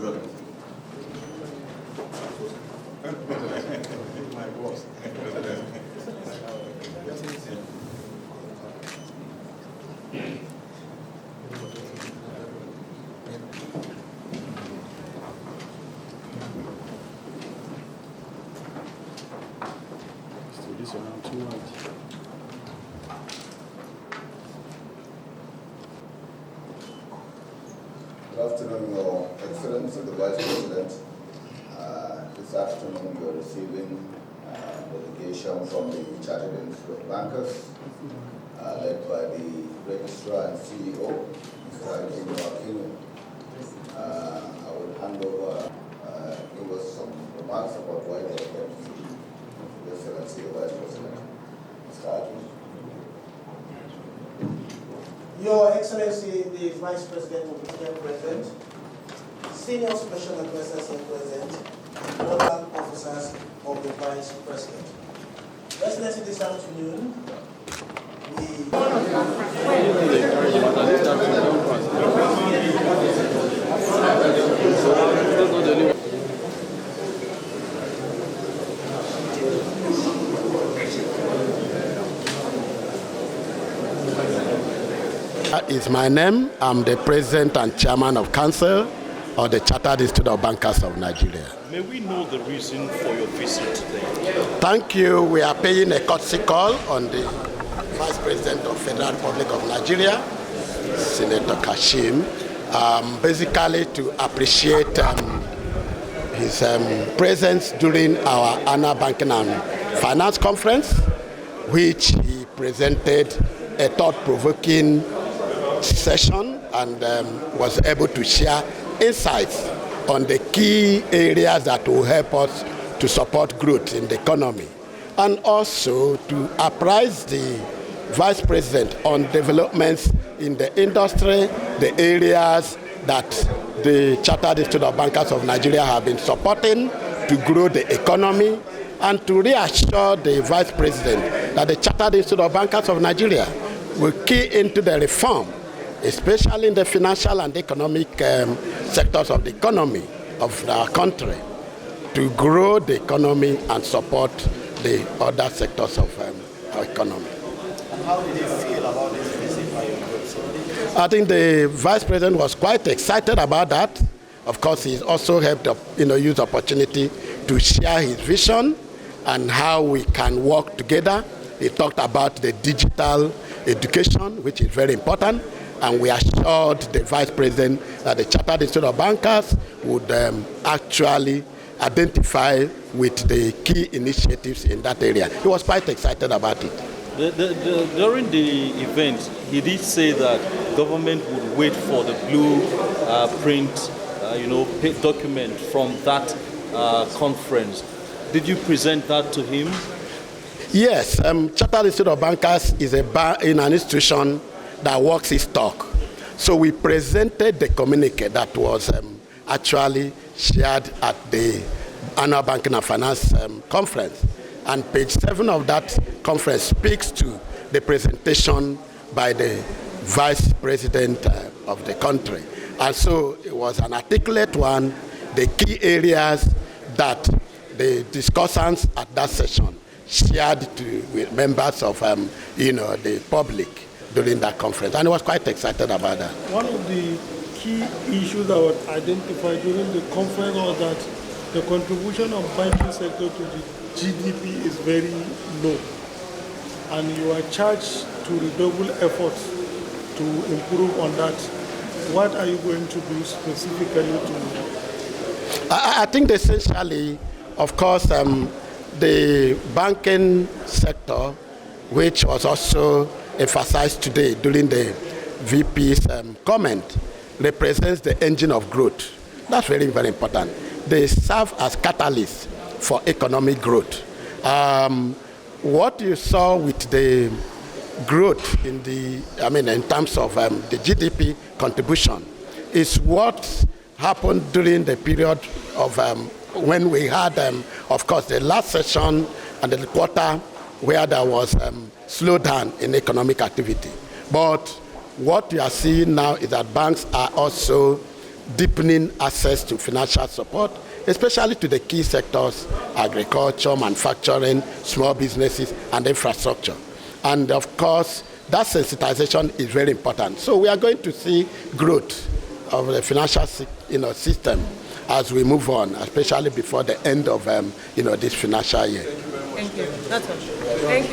My boss. This around 200. Good afternoon, Your Excellency, the Vice President. This afternoon, you're receiving delegation from the Chartered Institute of Bankers, led by the Registrar and CEO, Mr. Ken Opara. I will hand over, give us some remarks about why they are here to see Your Excellency, the Vice President. Mr. Ken. Your Excellency, the Vice President of the President, Senior Special Advisors and President, and other officers of the Vice President. Excellency, this afternoon, Is my name. I'm the President and Chairman of Council of the Chartered Institute of Bankers of Nigeria. May we know the reason for your visit today? Thank you. We are paying a courtesy call on the Vice President of Federal Republic of Nigeria, Senator Kashim, basically to appreciate his presence during our annual Banking and Finance Conference, which he presented a thought-provoking session and was able to share insights on the key areas that will help us to support growth in the economy, and also to apprise the Vice President on developments in the industry, the areas that the Chartered Institute of Bankers of Nigeria have been supporting to grow the economy, and to reassure the Vice President that the Chartered Institute of Bankers of Nigeria will key into the reform, especially in the financial and economic sectors of the economy of our country, to grow the economy and support the other sectors of our economy. And how did you feel about this visit by your group? I think the Vice President was quite excited about that. Of course, he also helped use the opportunity to share his vision and how we can work together. He talked about the digital education, which is very important, and we assured the Vice President that the Chartered Institute of Bankers would actually identify with the key initiatives in that area. He was quite excited about it. During the event, he did say that government would wait for the blueprint, document from that conference. Did you present that to him? Yes, Chartered Institute of Bankers is in an institution that works its talk. So we presented the communique that was actually shared at the annual Banking and Finance Conference. And page 7 of that conference speaks to the presentation by the Vice President of the country. And so it was an articulate one, the key areas that the discussants at that session shared with members of the public during that conference, and I was quite excited about that. One of the key issues that was identified during the conference was that the contribution of banking sector to the GDP is very low, and you are charged to redouble efforts to improve on that. What are you going to do specifically to? I think essentially, of course, the banking sector, which was also emphasized today during the VP's comment, represents the engine of growth. That's very, very important. They serve as catalysts for economic growth. What you saw with the growth in terms of the GDP contribution is what happened during the period of when we had, of course, the last session and the quarter where there was slowdown in economic activity. But what you are seeing now is that banks are also deepening access to financial support, especially to the key sectors, agriculture, manufacturing, small businesses, and infrastructure. And of course, that sensitization is very important. So we are going to see growth of the financial system as we move on, especially before the end of this financial year. Thank you. That's all. Thank you.